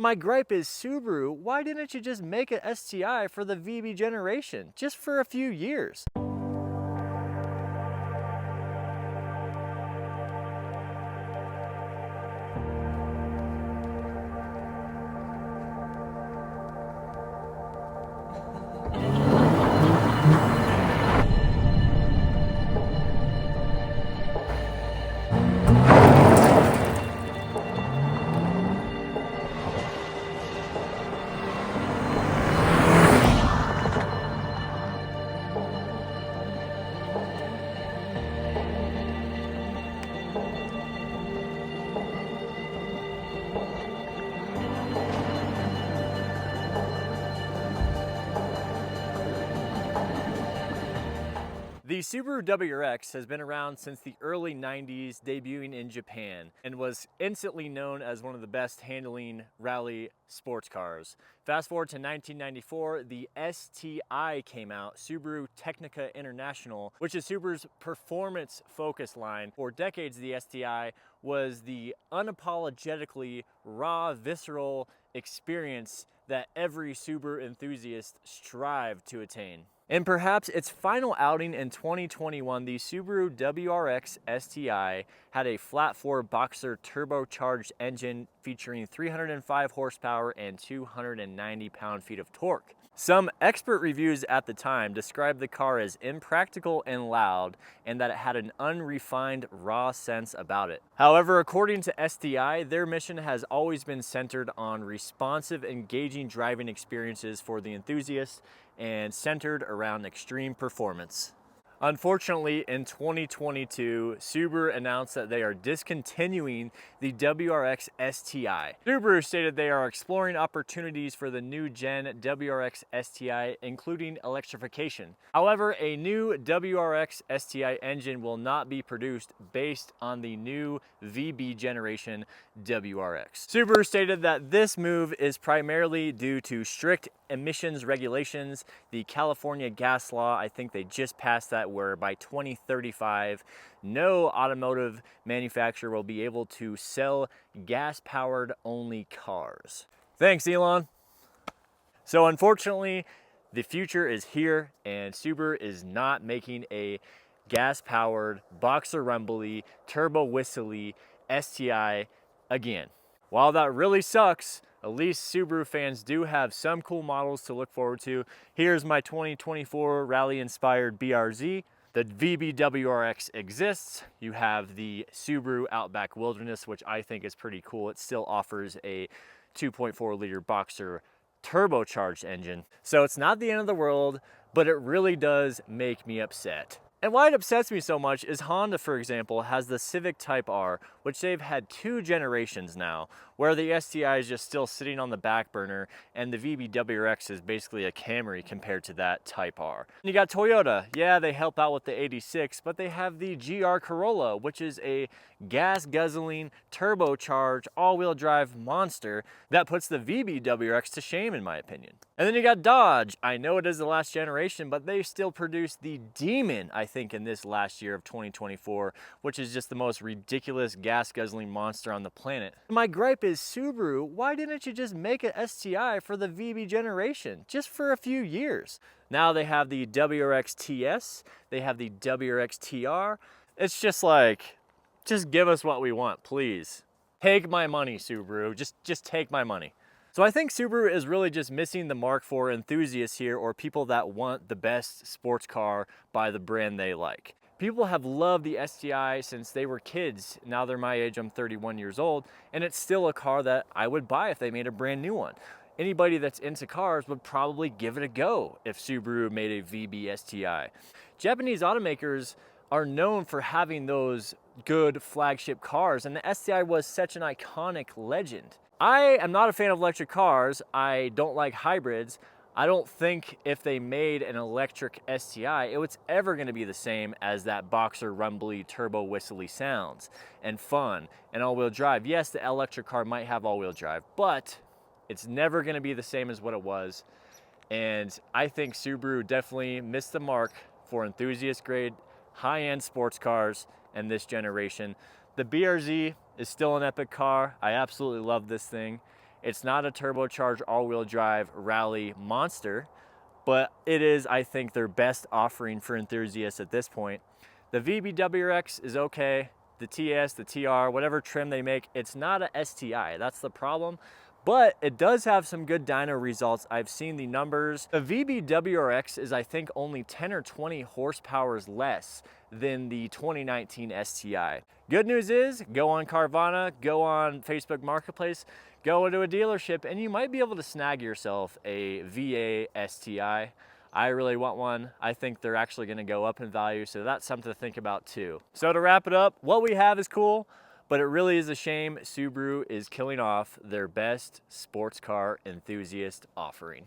My gripe is, Subaru, why didn't you just make an STI for the VB generation, just for a few years? The Subaru WRX has been around since the early 90s, debuting in Japan, and was instantly known as one of the best handling rally sports cars. Fast forward to 1994, the STI came out, Subaru Technica International, which is Subaru's performance focus line. For decades, the STI was the unapologetically raw, visceral experience that every Subaru enthusiast strived to attain. In perhaps its final outing in 2021, the Subaru WRX STI had a flat-four Boxer turbocharged engine featuring 305 horsepower and 290 pound-feet of torque. Some expert reviews at the time described the car as impractical and loud, and that it had an unrefined, raw sense about it. However, according to STI, their mission has always been centered on responsive, engaging driving experiences for the enthusiast and centered around extreme performance. Unfortunately, in 2022, Subaru announced that they are discontinuing the WRX STI. Subaru stated they are exploring opportunities for the new gen WRX STI, including electrification. However, a new WRX STI engine will not be produced based on the new VB generation WRX. Subaru stated that this move is primarily due to strict emissions regulations. The California gas law, I think they just passed that, where by 2035, no automotive manufacturer will be able to sell gas-powered only cars. Thanks, Elon. So unfortunately, the future is here, and Subaru is not making a gas-powered, boxer rumbly, turbo whistly STI again. While that really sucks, at least Subaru fans do have some cool models to look forward to. Here's my 2024 rally-inspired BRZ. The VBWRX exists. You have the Subaru Outback Wilderness, which I think is pretty cool. It still offers a 2.4 liter Boxer turbocharged engine. So it's not the end of the world, but it really does make me upset. And why it upsets me so much is Honda, for example, has the Civic Type R, which they've had 2 generations now, where the STI is just still sitting on the back burner, and the VBWRX is basically a Camry compared to that Type R. And you got Toyota. Yeah, they help out with the 86, but they have the GR Corolla, which is a gas-guzzling, turbocharged, all-wheel drive monster that puts the VBWRX to shame, in my opinion. And then you got Dodge. I know it is the last generation, but they still produce the Demon, I think, in this last year of 2024, which is just the most ridiculous gas-guzzling monster on the planet. My gripe is, Subaru, why didn't you just make an STI for the VB generation, just for a few years? Now they have the WRX TS, they have the WRX TR. It's just like, just give us what we want, please. Take my money, Subaru, just take my money. So I think Subaru is really just missing the mark for enthusiasts here, or people that want the best sports car by the brand they like. People have loved the STI since they were kids. Now they're my age, I'm 31 years old, and it's still a car that I would buy if they made a brand new one. Anybody that's into cars would probably give it a go if Subaru made a VB STI. Japanese automakers are known for having those good flagship cars, and the STI was such an iconic legend. I am not a fan of electric cars. I don't like hybrids. I don't think if they made an electric STI, it was ever going to be the same as that Boxer rumbly, turbo whistly sounds and fun and all-wheel drive. Yes, the electric car might have all-wheel drive, but it's never going to be the same as what it was. And I think Subaru definitely missed the mark for enthusiast-grade, high-end sports cars in this generation. The BRZ is still an epic car. I absolutely love this thing. It's not a turbocharged all-wheel drive rally monster, but it is, I think, their best offering for enthusiasts at this point. The VBWRX is okay. The TS, the TR, whatever trim they make, it's not a STI. That's the problem. But it does have some good dyno results. I've seen the numbers. The VBWRX is, I think, only 10 or 20 horsepower less than the 2019 STI. Good news is, go on Carvana, go on Facebook Marketplace, go into a dealership, and you might be able to snag yourself a VA STI. I really want one. I think they're actually gonna go up in value, so that's something to think about too. So to wrap it up, what we have is cool, but it really is a shame Subaru is killing off their best sports car enthusiast offering.